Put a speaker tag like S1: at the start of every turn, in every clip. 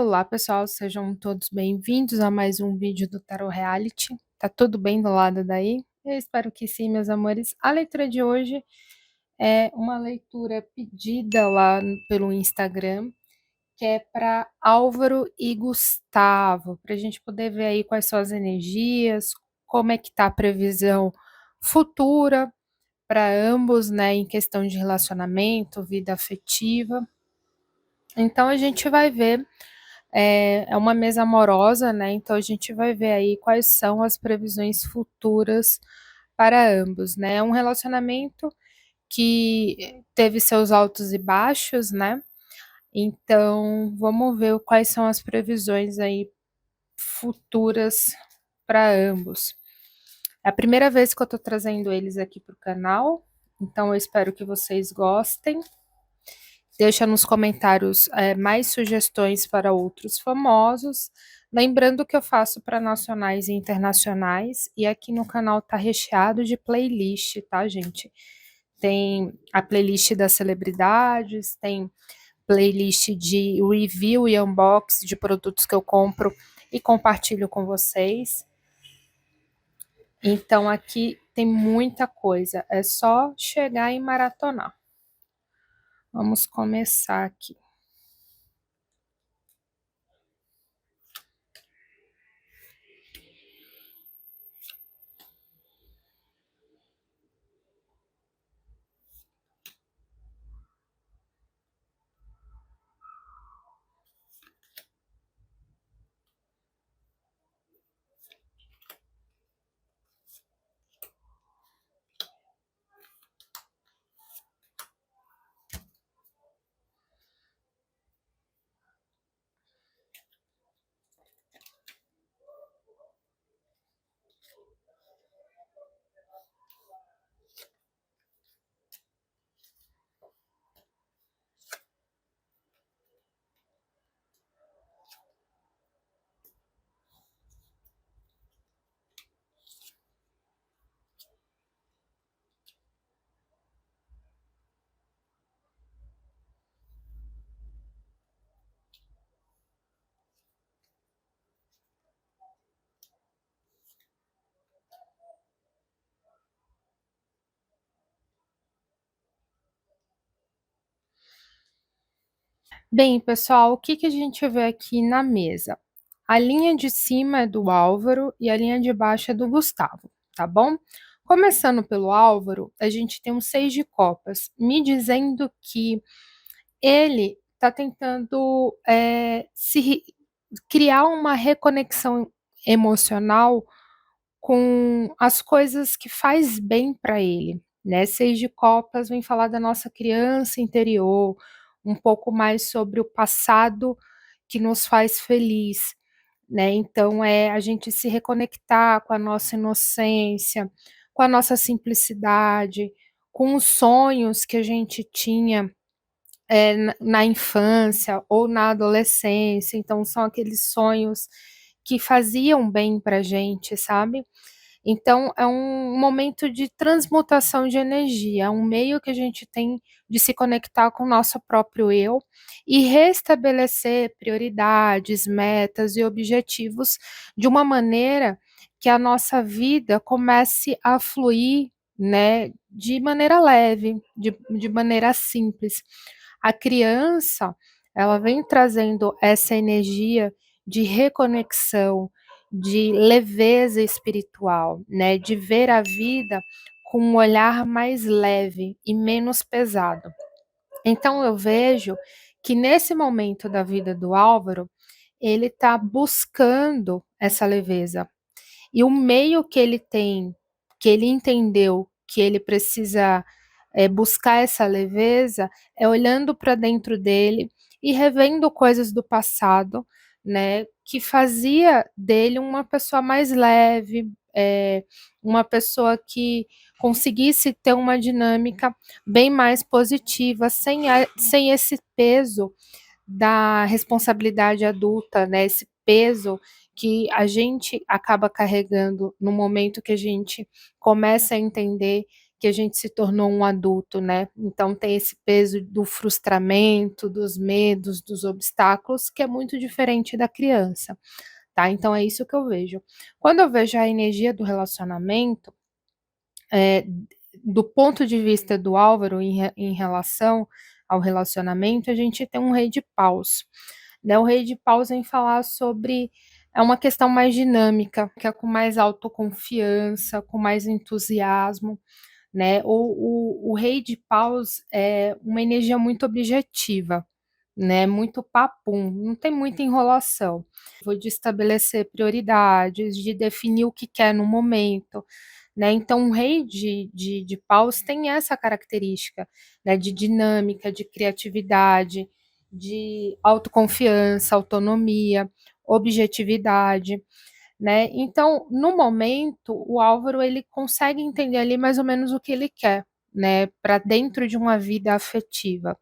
S1: Olá, pessoal, sejam todos bem-vindos a mais um vídeo do Tarot Reality. Tá tudo bem do lado daí? Eu espero que sim, meus amores. A leitura de hoje é uma leitura pedida lá pelo Instagram, que é para Álvaro e Gustavo, para a gente poder ver aí quais são as energias, como é que tá a previsão futura para ambos, né, em questão de relacionamento, vida afetiva. Então a gente vai ver. É uma mesa amorosa, né? Então a gente vai ver aí quais são as previsões futuras para ambos, né? É um relacionamento que teve seus altos e baixos, né? Então vamos ver quais são as previsões aí futuras para ambos. É a primeira vez que eu tô trazendo eles aqui para o canal, então eu espero que vocês gostem. Deixa nos comentários mais sugestões para outros famosos. Lembrando que eu faço para nacionais e internacionais, e aqui no canal tá recheado de playlist, tá, gente? Tem a playlist das celebridades, tem playlist de review e unboxing de produtos que eu compro e compartilho com vocês. Então aqui tem muita coisa, é só chegar e maratonar. Vamos começar aqui. Bem, pessoal, o que que a gente vê aqui na mesa? A linha de cima é do Álvaro e a linha de baixo é do Gustavo, tá bom? Começando pelo Álvaro, a gente tem um 6 de copas, me dizendo que ele está tentando criar uma reconexão emocional com as coisas que faz bem para ele, né? 6 de copas vem falar da nossa criança interior, um pouco mais sobre o passado que nos faz feliz, né? Então é a gente se reconectar com a nossa inocência, com a nossa simplicidade, com os sonhos que a gente tinha na infância ou na adolescência. Então são aqueles sonhos que faziam bem para gente, sabe? Então, é um momento de transmutação de energia, é um meio que a gente tem de se conectar com o nosso próprio eu e restabelecer prioridades, metas e objetivos de uma maneira que a nossa vida comece a fluir, né, de maneira leve, de maneira simples. A criança, ela vem trazendo essa energia de reconexão, de leveza espiritual, né, de ver a vida com um olhar mais leve e menos pesado. Então eu vejo que nesse momento da vida do Álvaro, ele está buscando essa leveza. E o meio que ele tem, que ele entendeu que ele precisa buscar essa leveza, é olhando para dentro dele e revendo coisas do passado, né, que fazia dele uma pessoa mais leve, uma pessoa que conseguisse ter uma dinâmica bem mais positiva, sem esse peso da responsabilidade adulta, né, esse peso que a gente acaba carregando no momento que a gente começa a entender que a gente se tornou um adulto, né. Então tem esse peso do frustramento, dos medos, dos obstáculos, que é muito diferente da criança, tá. Então é isso que eu vejo. Quando eu vejo a energia do relacionamento, eh, do ponto de vista do Álvaro em relação ao relacionamento, a gente tem um rei de paus, né. O rei de paus vem falar sobre é uma questão mais dinâmica, que é com mais autoconfiança, com mais entusiasmo, né. O rei de paus é uma energia muito objetiva, né, muito papum, não tem muita enrolação. Vou de estabelecer prioridades, de definir o que quer no momento, né, então o rei de paus tem essa característica, né, de dinâmica, de criatividade, de autoconfiança, autonomia, objetividade, né. Então, no momento, o Álvaro ele consegue entender ali mais ou menos o que ele quer, né, para dentro de uma vida afetiva,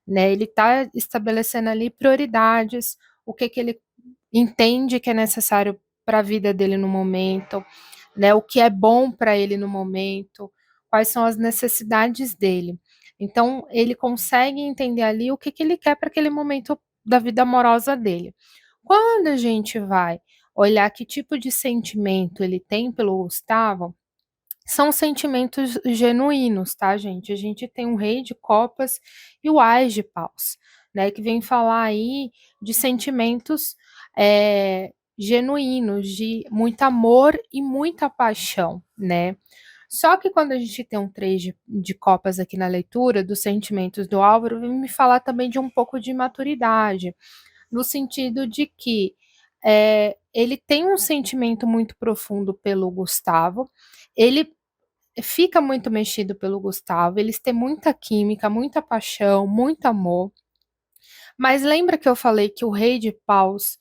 S1: né. Ele está estabelecendo ali prioridades, o que que ele entende que é necessário para a vida dele no momento, né, o que é bom para ele no momento, quais são as necessidades dele. Então, ele consegue entender ali o que que ele quer para aquele momento da vida amorosa dele. Quando a gente vai olhar que tipo de sentimento ele tem pelo Gustavo, são sentimentos genuínos, tá, gente? A gente tem o rei de copas e o ás de paus, né, que vem falar aí de sentimentos, genuínos, de muito amor e muita paixão, né. Só que quando a gente tem um 3 de copas aqui na leitura dos sentimentos do Álvaro, vem me falar também de um pouco de maturidade, no sentido de que, ele tem um sentimento muito profundo pelo Gustavo, ele fica muito mexido pelo Gustavo, eles têm muita química, muita paixão, muito amor. Mas lembra que eu falei que o rei de paus,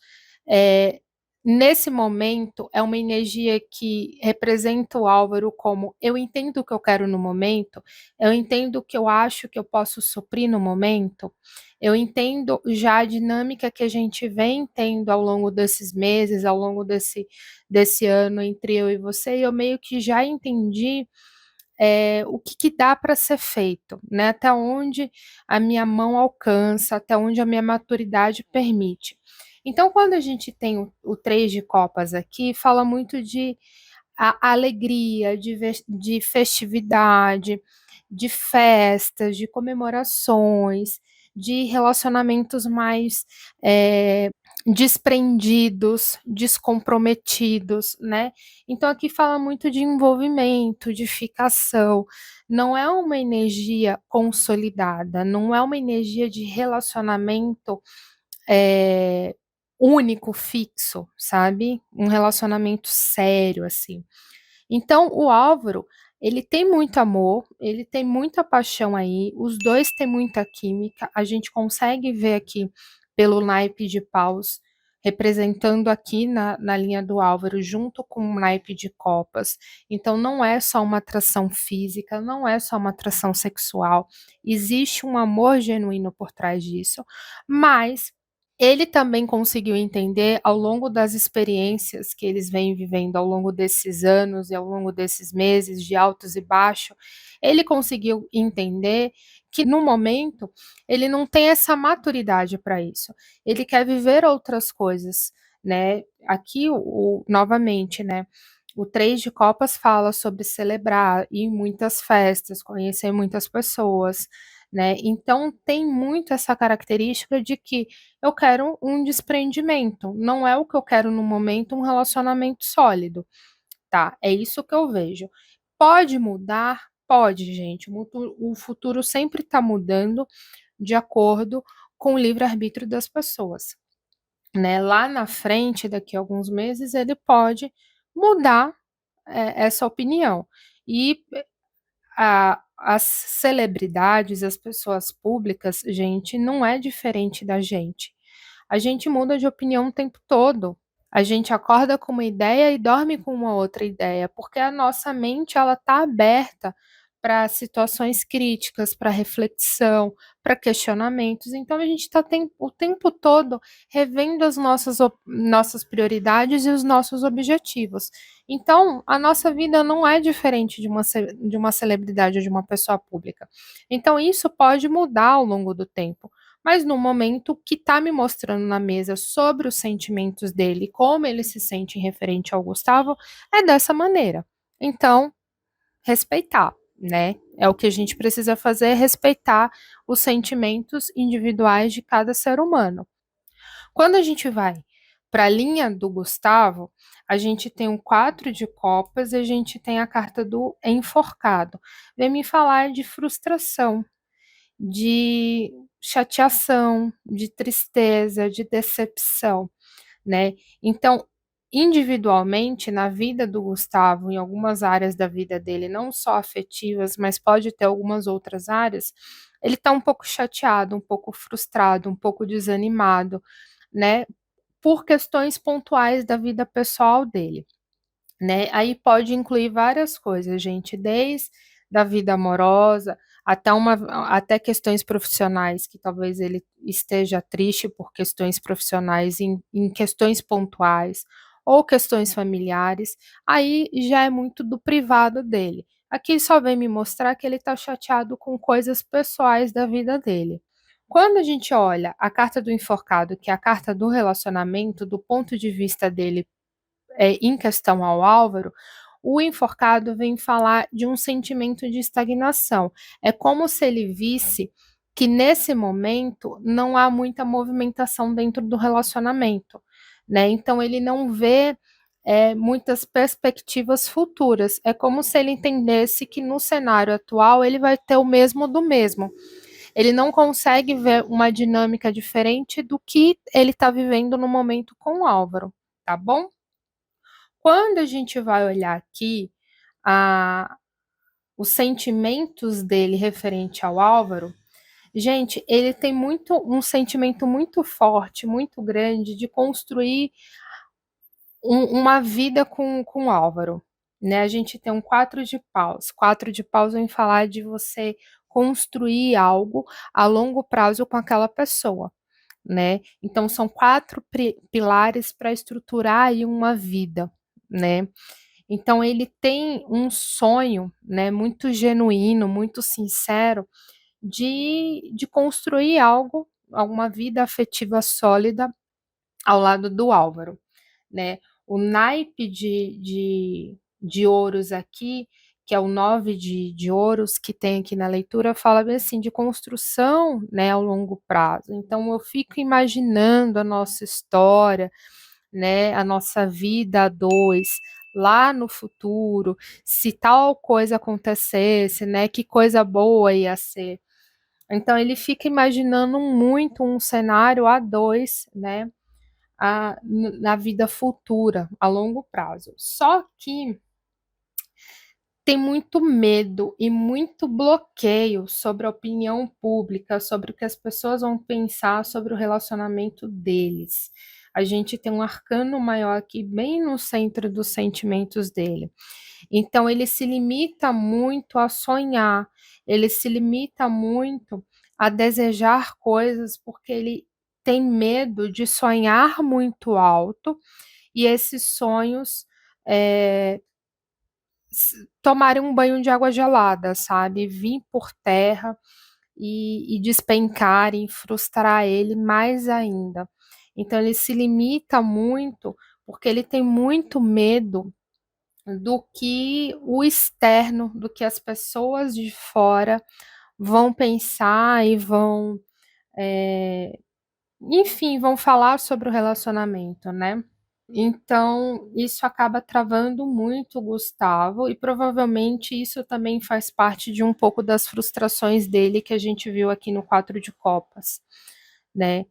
S1: eh, nesse momento, é uma energia que representa o Álvaro como: "Eu entendo o que eu quero no momento, eu entendo o que eu acho que eu posso suprir no momento, eu entendo já a dinâmica que a gente vem tendo ao longo desses meses, ao longo desse ano entre eu e você, e eu meio que já entendi o que que dá para ser feito, né, até onde a minha mão alcança, até onde a minha maturidade permite. Então quando a gente tem o 3 de copas aqui, fala muito de a alegria, de festividade, de festas, de comemorações, de relacionamentos mais, desprendidos, descomprometidos, né. Então aqui fala muito de envolvimento, de ficação, não é uma energia consolidada, não é uma energia de relacionamento, eh, único, fixo, sabe, um relacionamento sério, assim. Então o Álvaro, ele tem muito amor, ele tem muita paixão aí, os 2 têm muita química, a gente consegue ver aqui pelo naipe de paus, representando aqui na linha do Álvaro, junto com o naipe de copas. Então não é só uma atração física, não é só uma atração sexual, existe um amor genuíno por trás disso, mas ele também conseguiu entender, ao longo das experiências que eles vêm vivendo ao longo desses anos e ao longo desses meses de altos e baixos, ele conseguiu entender que no momento ele não tem essa maturidade para isso. Ele quer viver outras coisas, né. Aqui novamente, né, o 3 de copas fala sobre celebrar, ir em muitas festas, conhecer muitas pessoas, né. Então tem muito essa característica de que eu quero um desprendimento, não é o que eu quero no momento um relacionamento sólido, tá, é isso que eu vejo. Pode mudar? Pode, gente, o futuro sempre está mudando de acordo com o livre-arbítrio das pessoas, né. Lá na frente, daqui a alguns meses, ele pode mudar, essa opinião. E as celebridades, as pessoas públicas, gente, não é diferente da gente. A gente muda de opinião o tempo todo. A gente acorda com uma ideia e dorme com uma outra ideia, porque a nossa mente ela tá aberta para situações críticas, para reflexão, para questionamentos. Então a gente está o tempo todo revendo as nossas prioridades e os nossos objetivos. Então, a nossa vida não é diferente de uma celebridade ou de uma pessoa pública. Então, isso pode mudar ao longo do tempo. Mas no momento, o que está me mostrando na mesa sobre os sentimentos dele, como ele se sente em referente ao Gustavo, é dessa maneira. Então, respeitar, né? É o que a gente precisa fazer, é respeitar os sentimentos individuais de cada ser humano. Quando a gente vai para a linha do Gustavo, a gente tem um 4 de copas e a gente tem a carta do enforcado. Vem me falar de frustração, de chateação, de tristeza, de decepção, né? Então, individualmente, na vida do Gustavo, em algumas áreas da vida dele, não só afetivas, mas pode ter algumas outras áreas, ele está um pouco chateado, um pouco frustrado, um pouco desanimado, né? Por questões pontuais da vida pessoal dele, né? Aí pode incluir várias coisas, gente, desde da vida amorosa até questões profissionais, que talvez ele esteja triste por questões profissionais em questões pontuais, ou questões familiares, aí já é muito do privado dele. Aqui só vem me mostrar que ele está chateado com coisas pessoais da vida dele. Quando a gente olha a carta do enforcado, que é a carta do relacionamento, do ponto de vista dele em questão ao Álvaro, o enforcado vem falar de um sentimento de estagnação. É como se ele visse que nesse momento não há muita movimentação dentro do relacionamento, né? Então ele não vê muitas perspectivas futuras. É como se ele entendesse que no cenário atual ele vai ter o mesmo do mesmo. Ele não consegue ver uma dinâmica diferente do que ele está vivendo no momento com o Álvaro, tá bom? Quando a gente vai olhar aqui a, os sentimentos dele referente ao Álvaro, gente, ele tem um sentimento muito forte, muito grande de construir uma vida com o Álvaro, né? A gente tem um 4 de paus. 4 de paus vem falar de você construir algo a longo prazo com aquela pessoa, né? Então são 4 pilares para estruturar aí uma vida, né? Então ele tem um sonho, né, muito genuíno, muito sincero de construir algo, alguma vida afetiva sólida ao lado do Álvaro, né? O naipe de ouros aqui, que é o 9 de ouros que tem aqui na leitura, fala bem assim de construção, né, ao longo prazo. Então eu fico imaginando a nossa história, né, a nossa vida a dois, lá no futuro, se tal coisa acontecesse, né, que coisa boa ia ser. Então ele fica imaginando muito um cenário a dois, né, na vida futura, a longo prazo. Só que tem muito medo e muito bloqueio sobre a opinião pública, sobre o que as pessoas vão pensar sobre o relacionamento deles. A gente tem um arcano maior aqui, bem no centro dos sentimentos dele. Então, ele se limita muito a sonhar, ele se limita muito a desejar coisas, porque ele tem medo de sonhar muito alto e esses sonhos tomarem um banho de água gelada, sabe? Vir por terra e despencarem, frustrar ele mais ainda. Então ele se limita muito porque ele tem muito medo do que o externo, do que as pessoas de fora vão pensar e vão, enfim, vão falar sobre o relacionamento, né? Então, isso acaba travando muito o Gustavo, e provavelmente isso também faz parte de um pouco das frustrações dele que a gente viu aqui no 4 de copas, né?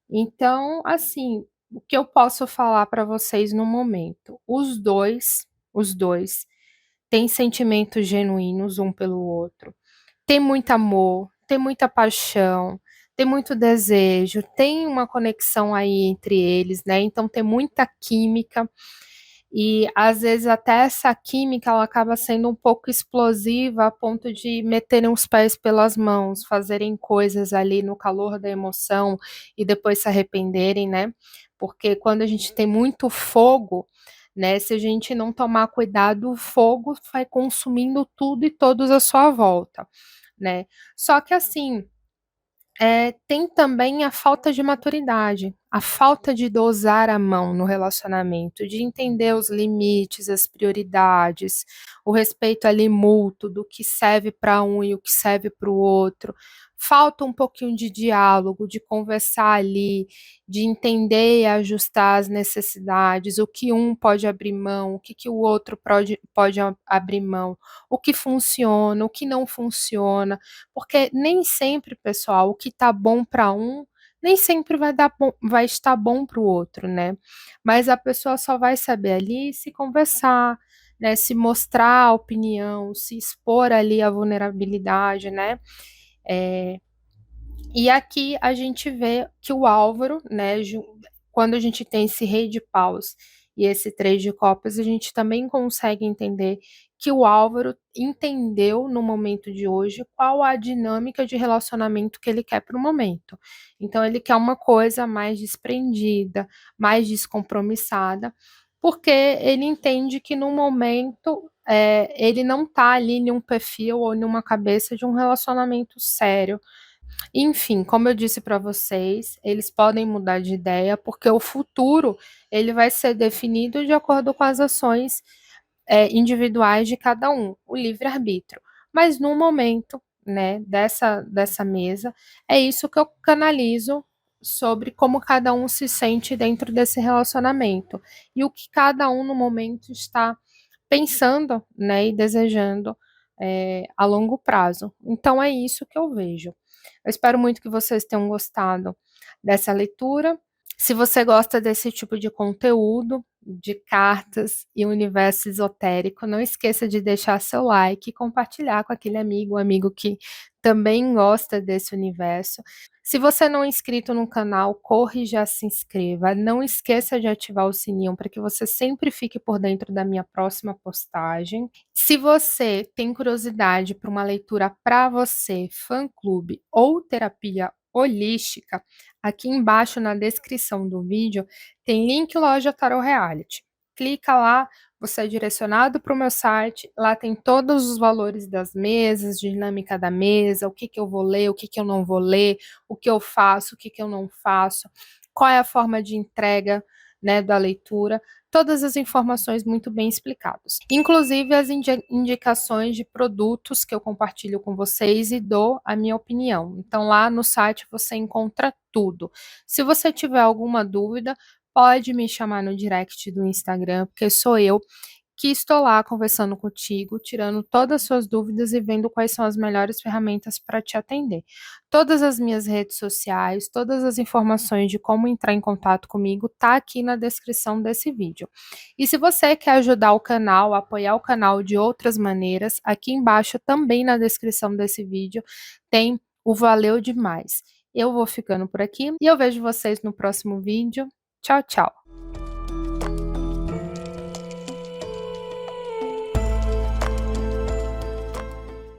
S1: Então, assim, o que eu posso falar para vocês no momento? Os dois têm sentimentos genuínos um pelo outro. Tem muito amor, tem muita paixão, tem muito desejo, tem uma conexão aí entre eles, né? Então tem muita química. E às vezes até essa química ela acaba sendo um pouco explosiva a ponto de meterem os pés pelas mãos, fazerem coisas ali no calor da emoção e depois se arrependerem, né? Porque quando a gente tem muito fogo, né, se a gente não tomar cuidado, o fogo vai consumindo tudo e todos à sua volta, né? Só que assim, tem também a falta de maturidade, a falta de dosar a mão no relacionamento, de entender os limites, as prioridades, o respeito ali mútuo do que serve para um e o que serve para o outro. Falta um pouquinho de diálogo, de conversar ali, de entender e ajustar as necessidades, o que um pode abrir mão, o que, que o outro pode abrir mão, o que funciona, o que não funciona, porque nem sempre, pessoal, o que tá bom para um, nem sempre vai estar bom para o outro, né? Mas a pessoa só vai saber ali se conversar, né? Se mostrar a opinião, se expor ali a vulnerabilidade, né? É, e aqui a gente vê que o Álvaro, né, quando a gente tem esse rei de paus e esse três de copas, a gente também consegue entender que o Álvaro entendeu no momento de hoje qual a dinâmica de relacionamento que ele quer para o momento. Então ele quer uma coisa mais desprendida, mais descompromissada, porque ele entende que no momento ele não está ali em um perfil ou numa cabeça de um relacionamento sério. Enfim, como eu disse para vocês, eles podem mudar de ideia, porque o futuro ele vai ser definido de acordo com as ações individuais de cada um, o livre-arbítrio. Mas no momento, né, dessa mesa, é isso que eu canalizo sobre como cada um se sente dentro desse relacionamento e o que cada um no momento está pensando, né, e desejando a longo prazo. Então é isso que eu vejo. Eu espero muito que vocês tenham gostado dessa leitura. Se você gosta desse tipo de conteúdo, de cartas e universo esotérico, não esqueça de deixar seu like e compartilhar com aquele amigo, um amigo que também gosta desse universo. Se você não é inscrito no canal, corre e já se inscreva. Não esqueça de ativar o sininho para que você sempre fique por dentro da minha próxima postagem. Se você tem curiosidade para uma leitura para você, fã-clube ou terapia holística, aqui embaixo na descrição do vídeo tem link Loja Tarot Reality. Clica lá, você é direcionado para o meu site, lá tem todos os valores das mesas, dinâmica da mesa, o que, que eu vou ler, o que, que eu não vou ler, o que eu faço, o que, que eu não faço, qual é a forma de entrega, né, da leitura, todas as informações muito bem explicadas. Inclusive as indicações de produtos que eu compartilho com vocês e dou a minha opinião. Então lá no site você encontra tudo. Se você tiver alguma dúvida, pode me chamar no direct do Instagram, porque sou eu que estou lá conversando contigo, tirando todas as suas dúvidas e vendo quais são as melhores ferramentas para te atender. Todas as minhas redes sociais, todas as informações de como entrar em contato comigo tá aqui na descrição desse vídeo. E se você quer ajudar o canal, apoiar o canal de outras maneiras, aqui embaixo também na descrição desse vídeo tem o Valeu Demais. Eu vou ficando por aqui e eu vejo vocês no próximo vídeo. Tchau, tchau!